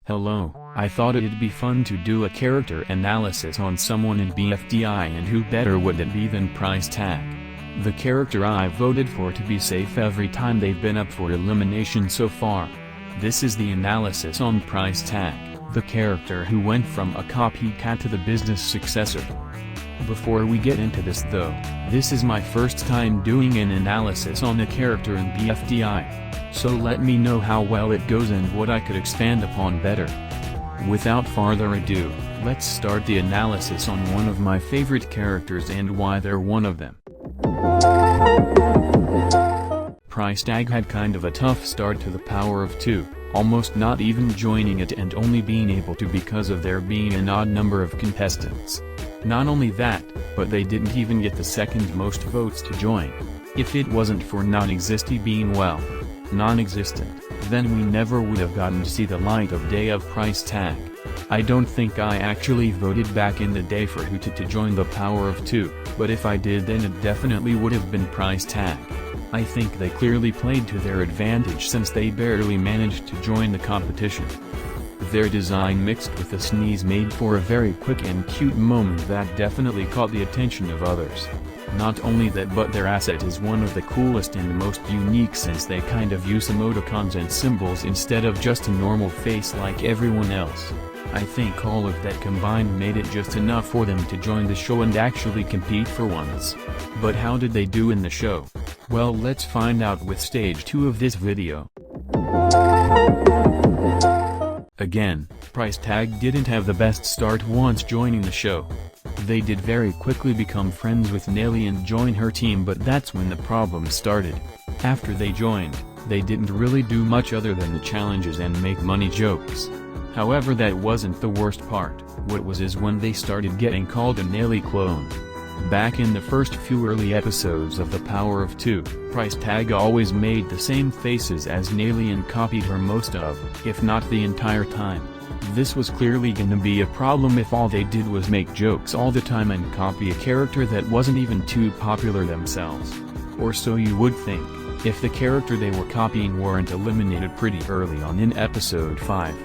Hello, I thought it'd be fun to do a character analysis on someone in BFDI, and who better would it be than Price Tag. The character I voted for to be safe every time they've been up for elimination so far. This is the analysis on Price Tag, the character who went from a copycat to the business successor. Before we get into this though, this is my first time doing an analysis on a character in BFDI. So let me know how well it goes and what I could expand upon better. Without further ado, let's start the analysis on one of my favorite characters and why they're one of them. Price Tag had kind of a tough start to the Power of 2, almost not even joining it and only being able to because of there being an odd number of contestants. Not only that, but they didn't even get the second most votes to join. If it wasn't for non-existent being non-existent, then we never would have gotten to see the light of day of Price Tag. I don't think I actually voted back in the day for who to join the Power of 2, but if I did then it definitely would have been Price Tag. I think they clearly played to their advantage since they barely managed to join the competition. Their design mixed with a sneeze made for a very quick and cute moment that definitely caught the attention of others. Not only that, but their asset is one of the coolest and most unique since they kind of use emoticons and symbols instead of just a normal face like everyone else. I think all of that combined made it just enough for them to join the show and actually compete for once. But how did they do in the show? Well, let's find out with stage 2 of this video. Again, Price Tag didn't have the best start once joining the show. They did very quickly become friends with Nelly and join her team, but that's when the problem started. After they joined, they didn't really do much other than the challenges and make money jokes. However, that wasn't the worst part. What was is when they started getting called a Nelly clone. Back in the first few early episodes of the Power of 2, Price Tag always made the same faces as Nelly and copied her most of, if not the entire time. This was clearly gonna be a problem if all they did was make jokes all the time and copy a character that wasn't even too popular themselves. Or so you would think, if the character they were copying weren't eliminated pretty early on in episode 5.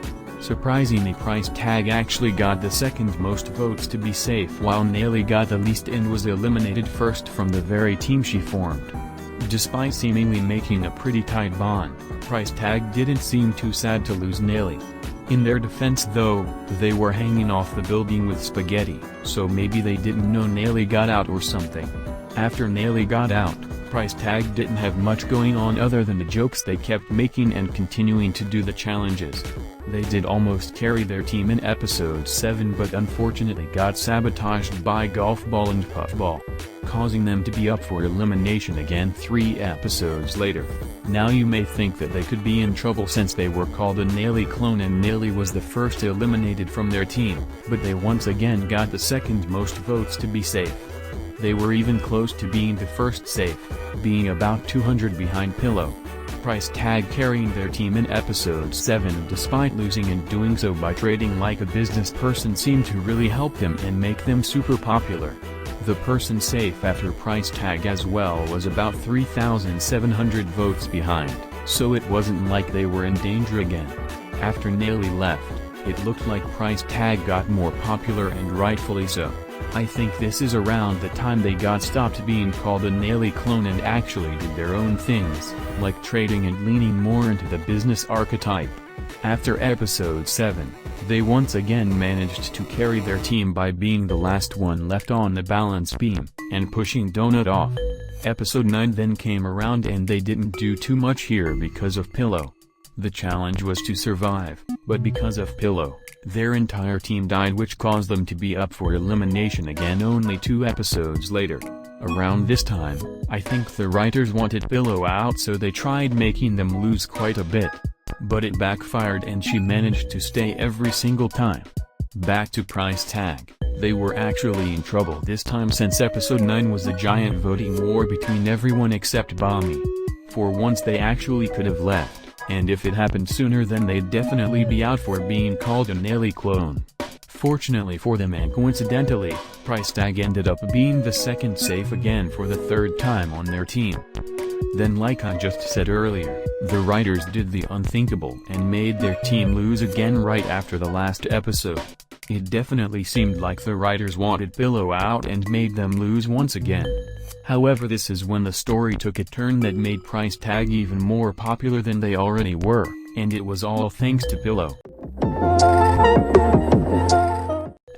Surprisingly, Price Tag actually got the second most votes to be safe, while Nelly got the least and was eliminated first from the very team she formed. Despite seemingly making a pretty tight bond, Price Tag didn't seem too sad to lose Nelly. In their defense though, they were hanging off the building with spaghetti, so maybe they didn't know Nelly got out or something. After Nelly got out, Price Tag didn't have much going on other than the jokes they kept making and continuing to do the challenges. They did almost carry their team in episode 7, but unfortunately got sabotaged by Golf Ball and Puffball, causing them to be up for elimination again 3 episodes later. Now you may think that they could be in trouble since they were called a Nelly clone and Nelly was the first eliminated from their team, but they once again got the second most votes to be safe. They were even close to being the first safe, being about 200 behind Pillow. Price Tag carrying their team in episode 7 despite losing and doing so by trading like a business person seemed to really help them and make them super popular. The person safe after Price Tag as well was about 3,700 votes behind, so it wasn't like they were in danger again. After Nelly left, it looked like Price Tag got more popular, and rightfully so. I think this is around the time they got stopped being called a Nelly clone and actually did their own things, like trading and leaning more into the business archetype. After episode 7, they once again managed to carry their team by being the last one left on the balance beam, and pushing Donut off. Episode 9 then came around and they didn't do too much here because of Pillow. The challenge was to survive, but because of Pillow, their entire team died, which caused them to be up for elimination again only 2 episodes later. Around this time, I think the writers wanted Pillow out, so they tried making them lose quite a bit. But it backfired and she managed to stay every single time. Back to Price Tag, they were actually in trouble this time since episode 9 was a giant voting war between everyone except Bommy. For once they actually could have left, and if it happened sooner then they'd definitely be out for being called a Nelly clone. Fortunately for them and coincidentally, Price Tag ended up being the second safe again for the 3rd time on their team. Then, like I just said earlier, the writers did the unthinkable and made their team lose again right after the last episode. It definitely seemed like the writers wanted Pillow out and made them lose once again. However, this is when the story took a turn that made Price Tag even more popular than they already were, and it was all thanks to Pillow.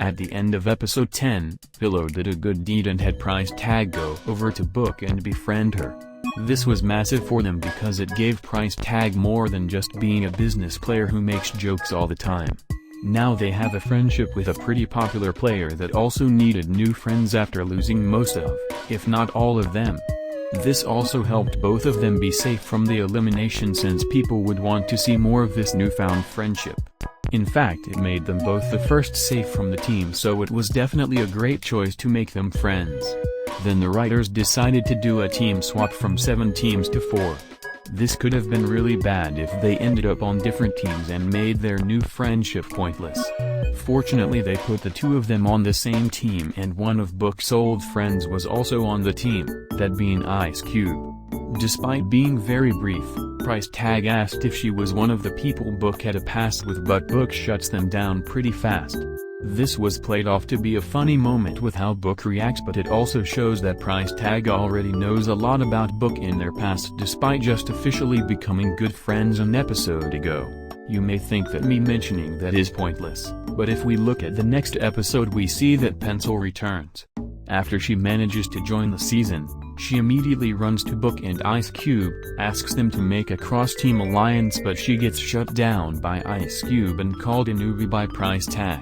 At the end of episode 10, Pillow did a good deed and had Price Tag go over to Book and befriend her. This was massive for them because it gave Price Tag more than just being a business player who makes jokes all the time. Now they have a friendship with a pretty popular player that also needed new friends after losing most of, if not all of them. This also helped both of them be safe from the elimination since people would want to see more of this newfound friendship. In fact, it made them both the first safe from the team, so it was definitely a great choice to make them friends. Then the writers decided to do a team swap from 7 teams to 4. This could have been really bad if they ended up on different teams and made their new friendship pointless. Fortunately, they put the 2 of them on the same team, and one of Book's old friends was also on the team, that being Ice Cube. Despite being very brief, Price Tag asked if she was one of the people Book had a past with, but Book shuts them down pretty fast. This was played off to be a funny moment with how Book reacts, but it also shows that Price Tag already knows a lot about Book in their past despite just officially becoming good friends an episode ago. You may think that me mentioning that is pointless, but if we look at the next episode we see that Pencil returns. After she manages to join the season, she immediately runs to Book and Ice Cube, asks them to make a cross-team alliance, but she gets shut down by Ice Cube and called a newbie by Price Tag.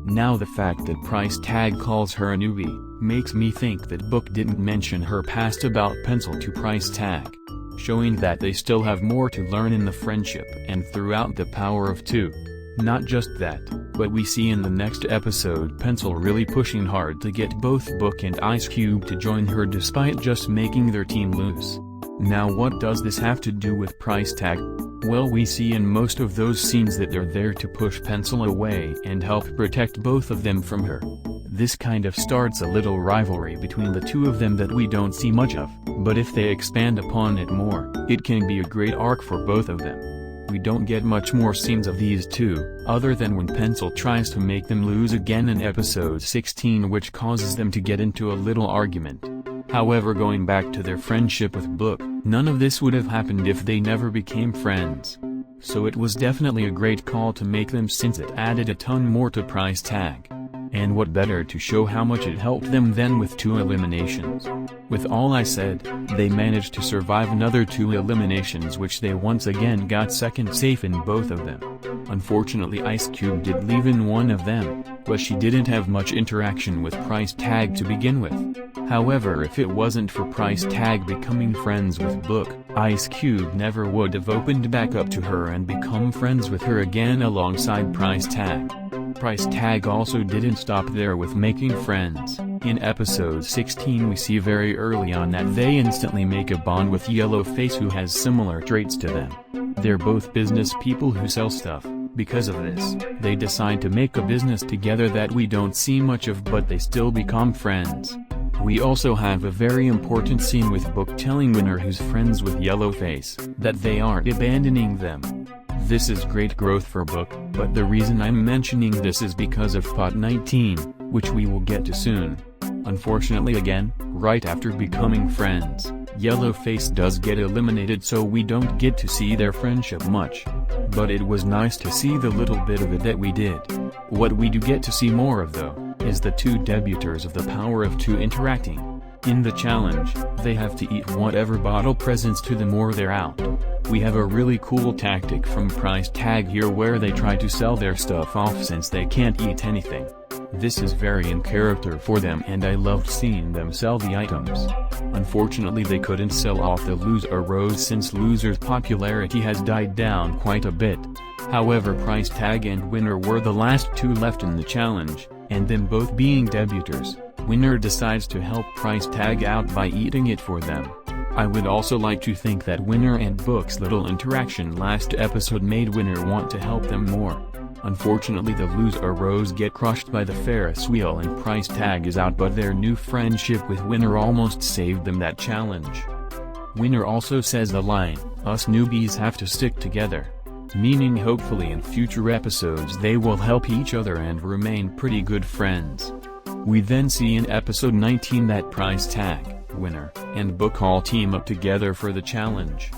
Now the fact that Price Tag calls her a newbie, makes me think that Book didn't mention her past about Pencil to Price Tag, showing that they still have more to learn in the friendship and throughout the power of 2. Not just that, but we see in the next episode Pencil really pushing hard to get both Book and Ice Cube to join her despite just making their team lose. Now what does this have to do with Price Tag? Well, we see in most of those scenes that they're there to push Pencil away and help protect both of them from her. This kind of starts a little rivalry between the 2 of them that we don't see much of, but if they expand upon it more, it can be a great arc for both of them. We don't get much more scenes of these 2, other than when Pencil tries to make them lose again in episode 16, which causes them to get into a little argument. However, going back to their friendship with Book, none of this would have happened if they never became friends. So it was definitely a great call to make them, since it added a ton more to Price Tag. And what better to show how much it helped them than with 2 eliminations. With all I said, they managed to survive another 2 eliminations, which they once again got second safe in both of them. Unfortunately, Ice Cube did leave in one of them, but she didn't have much interaction with Price Tag to begin with. However, if it wasn't for Price Tag becoming friends with Book, Ice Cube never would have opened back up to her and become friends with her again alongside Price Tag. Price Tag also didn't stop there with making friends. In episode 16 we see very early on that they instantly make a bond with Yellowface, who has similar traits to them. They're both business people who sell stuff. Because of this, they decide to make a business together that we don't see much of, but they still become friends. We also have a very important scene with Book telling Winner, who's friends with Yellowface, that they aren't abandoning them. This is great growth for Book, but the reason I'm mentioning this is because of TPOT 19, which we will get to soon. Unfortunately, again, right after becoming friends, Yellowface does get eliminated, so we don't get to see their friendship much. But it was nice to see the little bit of it that we did. What we do get to see more of, though, is the 2 debuters of the power of 2 interacting. In the challenge, they have to eat whatever bottle presents to them or they're out. We have a really cool tactic from Price Tag here where they try to sell their stuff off since they can't eat anything. This is very in character for them, and I loved seeing them sell the items. Unfortunately, they couldn't sell off the Loser Rose since Loser's popularity has died down quite a bit. However, Price Tag and Winner were the last 2 left in the challenge, and them both being debuters, Winner decides to help Price Tag out by eating it for them. I would also like to think that Winner and Book's little interaction last episode made Winner want to help them more. Unfortunately, the Loser Rose get crushed by the Ferris wheel and Price Tag is out, but their new friendship with Winner almost saved them that challenge. Winner also says the line, "Us newbies have to stick together." Meaning hopefully in future episodes they will help each other and remain pretty good friends. We then see in episode 19 that Price Tag, Winner, and Book all team up together for the challenge.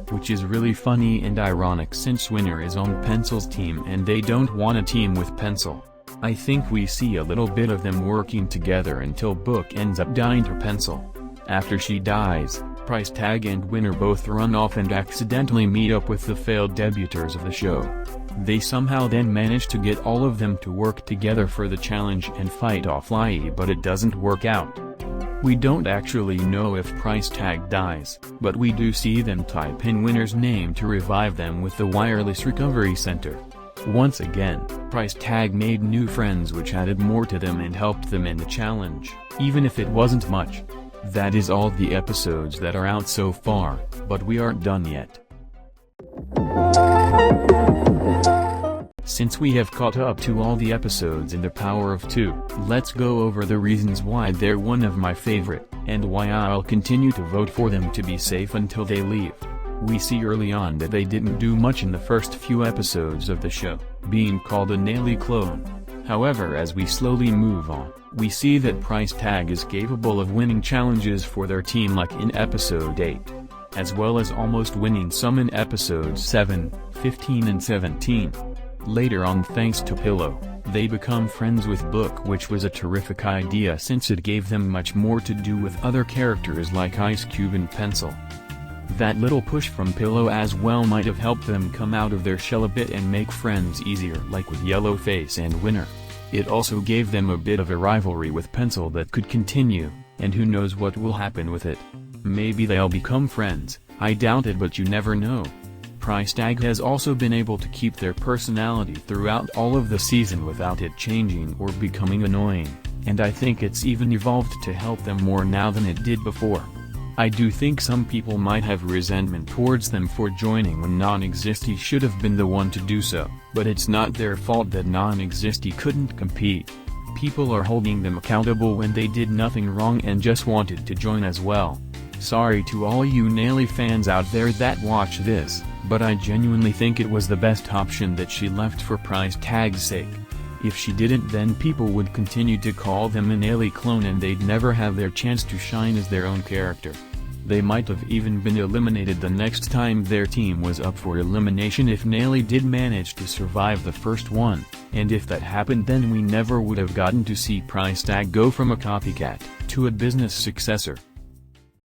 Which is really funny and ironic since Winner is on Pencil's team and they don't want a team with Pencil. I think we see a little bit of them working together until Book ends up dying to Pencil. After she dies, Price Tag and Winner both run off and accidentally meet up with the failed debuters of the show. They somehow then manage to get all of them to work together for the challenge and fight off Lie, but it doesn't work out. We don't actually know if Price Tag dies, but we do see them type in Winner's name to revive them with the wireless recovery center. Once again, Price Tag made new friends which added more to them and helped them in the challenge, even if it wasn't much. That is all the episodes that are out so far, but we aren't done yet. Since we have caught up to all the episodes in The Power of Two, let's go over the reasons why they're one of my favorite, and why I'll continue to vote for them to be safe until they leave. We see early on that they didn't do much in the first few episodes of the show, being called a Nelly clone. However, as we slowly move on, we see that Price Tag is capable of winning challenges for their team like in episode 8. As well as almost winning some in episodes 7, 15 and 17. Later on, thanks to Pillow, they become friends with Book, which was a terrific idea since it gave them much more to do with other characters like Ice Cube and Pencil. That little push from Pillow as well might have helped them come out of their shell a bit and make friends easier, like with Yellowface and Winner. It also gave them a bit of a rivalry with Pencil that could continue, and who knows what will happen with it. Maybe they'll become friends, I doubt it, but you never know. Price Tag has also been able to keep their personality throughout all of the season without it changing or becoming annoying, and I think it's even evolved to help them more now than it did before. I do think some people might have resentment towards them for joining when Non-Existy should have been the one to do so, but it's not their fault that Non-Existy couldn't compete. People are holding them accountable when they did nothing wrong and just wanted to join as well. Sorry to all you Nelly fans out there that watch this, but I genuinely think it was the best option that she left for Price Tag's sake. If she didn't, then people would continue to call them a Nelly clone and they'd never have their chance to shine as their own character. They might have even been eliminated the next time their team was up for elimination if Nelly did manage to survive the first one, and if that happened then we never would have gotten to see Price Tag go from a copycat to a business successor.